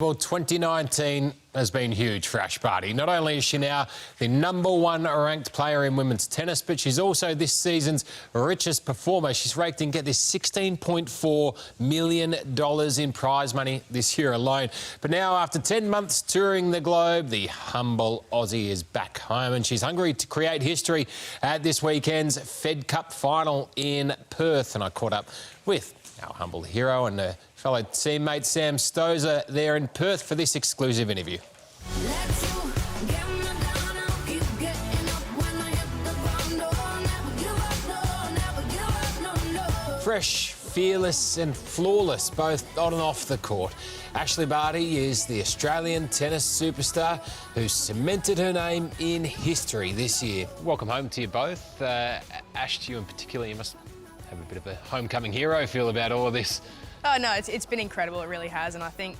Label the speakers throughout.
Speaker 1: Well, 2019 has been huge for Ash Barty. Not only is she now the #1 ranked player in women's tennis, but she's also this season's richest performer. She's raked in, get this, $16.4 million in prize money this year alone. But now, after 10 months touring the globe, the humble Aussie is back home and she's hungry to create history at this weekend's Fed Cup final in Perth. And I caught up with our humble hero and fellow teammate Sam Stosur there in Perth for this exclusive interview. Fresh, fearless and flawless, both on and off the court, Ashleigh Barty is the Australian tennis superstar who cemented her name in history this year. Welcome home to you both. Ash, to you in particular, you must have a bit of a homecoming hero feel about all of this.
Speaker 2: Oh no, it's been incredible, it really has, and I think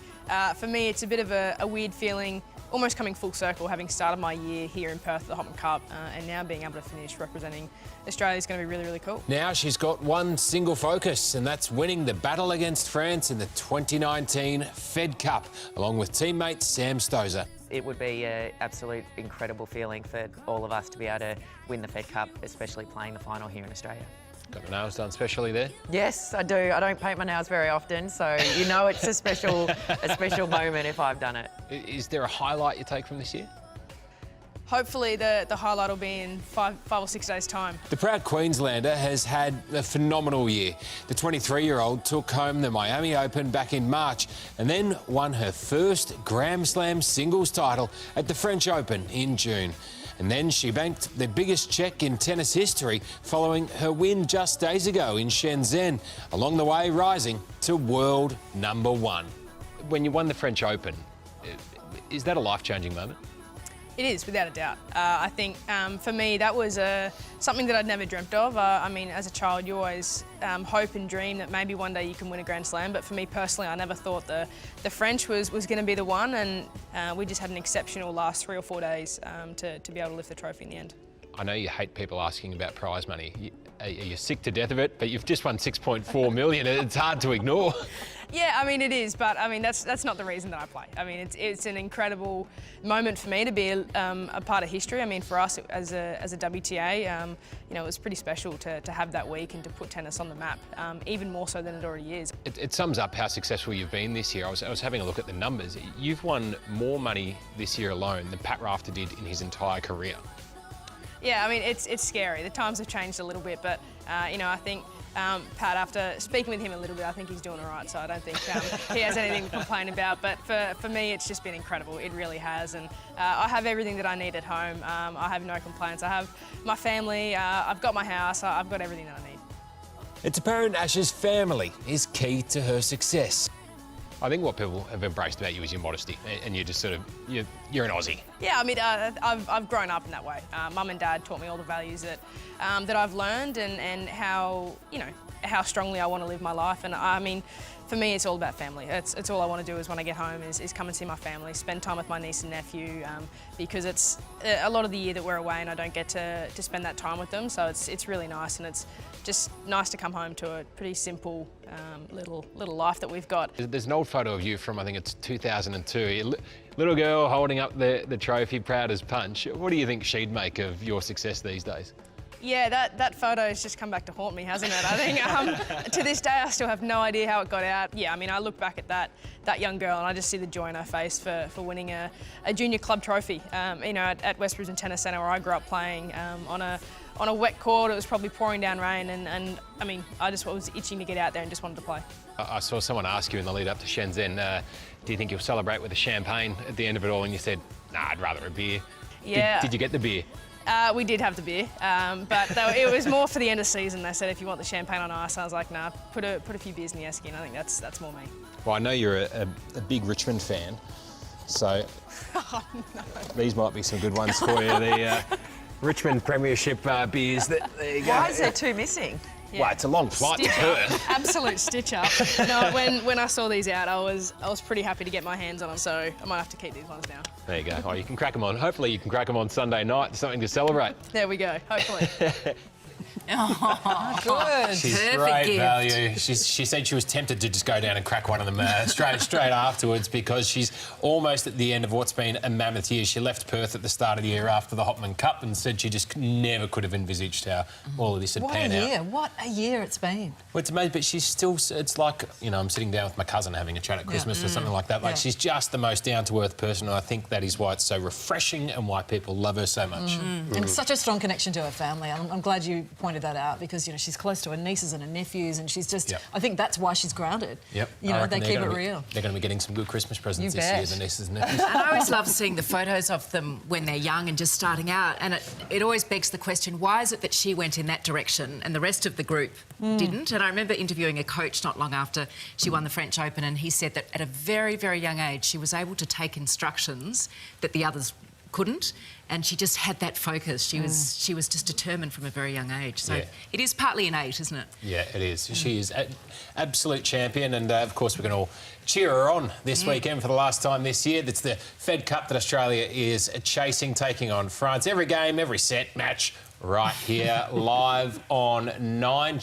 Speaker 2: for me it's a bit of a weird feeling, almost coming full circle, having started my year here in Perth at the Hopman Cup and now being able to finish representing Australia is going to be really, really cool. Now
Speaker 1: she's got one single focus, and that's winning the battle against France in the 2019 Fed Cup, along with teammate Sam Stosur.
Speaker 3: It would be an absolute incredible feeling for all of us to be able to win the Fed Cup, especially playing the final here in Australia.
Speaker 1: Got the nails done specially there?
Speaker 3: Yes, I do. I don't paint my nails very often, so you know it's a special moment if I've done it.
Speaker 1: Is there a highlight you take from this year?
Speaker 2: Hopefully the highlight will be in five or 6 days' time.
Speaker 1: The proud Queenslander has had a phenomenal year. The 23-year-old took home the Miami Open back in March and then won her first Grand Slam singles title at the French Open in June. And then she banked the biggest check in tennis history following her win just days ago in Shenzhen, along the way rising to world #1. When you won the French Open, is that a life-changing moment?
Speaker 2: It is, without a doubt. I think for me that was something that I'd never dreamt of. I mean, as a child you always hope and dream that maybe one day you can win a Grand Slam, but for me personally I never thought the French was going to be the one, and we just had an exceptional last 3 or 4 days to be able to lift the trophy in the end.
Speaker 1: I know you hate people asking about prize money. You're sick to death of it, but you've just won $6.4 million. It's hard to ignore.
Speaker 2: Yeah, I mean it is, but I mean that's not the reason that I play. I mean it's an incredible moment for me to be a part of history. I mean for us as a WTA, you know, it was pretty special to have that week and to put tennis on the map, even more so than it already is.
Speaker 1: It sums up how successful you've been this year. I was having a look at the numbers. You've won more money this year alone than Pat Rafter did in his entire career.
Speaker 2: Yeah, I mean it's scary. The times have changed a little bit, but you know, I think Pat, after speaking with him a little bit, I think he's doing all right, so I don't think he has anything to complain about. But for me, it's just been incredible. It really has, and I have everything that I need at home. I have no complaints. I have my family, I've got my house, I've got everything that I need.
Speaker 1: It's apparent Ash's family is key to her success. I think what people have embraced about you is your modesty, and you're just sort of, you're an Aussie.
Speaker 2: Yeah, I mean, I've grown up in that way. Mum and Dad taught me all the values that I've learned, and how, you know, how strongly I want to live my life. And I mean, for me, it's all about family. It's all I want to do is when I get home is come and see my family, spend time with my niece and nephew, because it's a lot of the year that we're away and I don't get to spend that time with them. So it's really nice, and it's just nice to come home to a pretty simple little life that we've got.
Speaker 1: There's an old photo of you from, I think it's 2002. Little girl holding up the trophy, proud as punch. What do you think she'd make of your success these days?
Speaker 2: Yeah, that photo has just come back to haunt me, hasn't it? I think to this day I still have no idea how it got out. Yeah, I mean, I look back at that young girl and I just see the joy in her face for winning a junior club trophy. You know, at West Brisbane Tennis Centre, where I grew up playing, on a wet court. It was probably pouring down rain, and I mean, I just was itching to get out there and just wanted to play. I saw someone ask you in the lead up to Shenzhen, do you think you'll celebrate with a champagne at the end of it all? And you said, nah, I'd rather a beer. Yeah. Did you get the beer? We did have the beer, but it was more for the end of season. They said if you want the champagne on ice, I was like, nah, put a few beers in the esky, and I think that's more me.
Speaker 1: Well, I know you're a big Richmond fan, so
Speaker 2: oh, no.
Speaker 1: These might be some good ones for you. The Richmond Premiership beers. There you go.
Speaker 3: Why is there 2 missing?
Speaker 2: Yeah.
Speaker 1: Well, it's a long flight to Perth.
Speaker 2: Absolute stitch up. No, when I saw these out, I was pretty happy to get my hands on them, so I might have to keep these ones now.
Speaker 1: There you go. Oh, you can crack them on. Hopefully you can crack them on Sunday night. Something to celebrate.
Speaker 2: There we go, hopefully.
Speaker 4: Oh, good.
Speaker 1: She's
Speaker 4: Perfect
Speaker 1: great
Speaker 4: gift.
Speaker 1: value. She said she was tempted to just go down and crack one of them straight afterwards because she's almost at the end of what's been a mammoth year. She left Perth at the start of the year after the Hopman Cup and said she just never could have envisaged how all of this had panned out.
Speaker 4: What a year it's been.
Speaker 1: Well, it's amazing, but she's still, it's like, you know, I'm sitting down with my cousin having a chat at Christmas or something like that. Like, she's just the most down-to-earth person, and I think that is why it's so refreshing and why people love her so much.
Speaker 4: And such a strong connection to her family. I'm glad you pointed that out because, you know, she's close to her nieces and her nephews and she's just... I think that's why she's grounded.
Speaker 1: Yep.
Speaker 4: You know, they keep it real.
Speaker 1: They're going to be getting some good Christmas presents
Speaker 4: You
Speaker 1: this year,
Speaker 4: bet.
Speaker 1: the nieces and nephews.
Speaker 5: And I always love seeing the photos of them when they're young and just starting out. And it always begs the question, why is it that she went in that direction and the rest of the group didn't? And I remember interviewing a coach not long after she won the French Open, and he said that at a very, very young age, she was able to take instructions that the others couldn't, and she just had that focus. She was just determined from a very young age. So it is partly innate, isn't it?
Speaker 1: Yeah, it is. She is an absolute champion, and of course we're going to all cheer her on this weekend for the last time this year. That's the Fed Cup that Australia is chasing, taking on France. Every game, every set, match, right here, live on 9.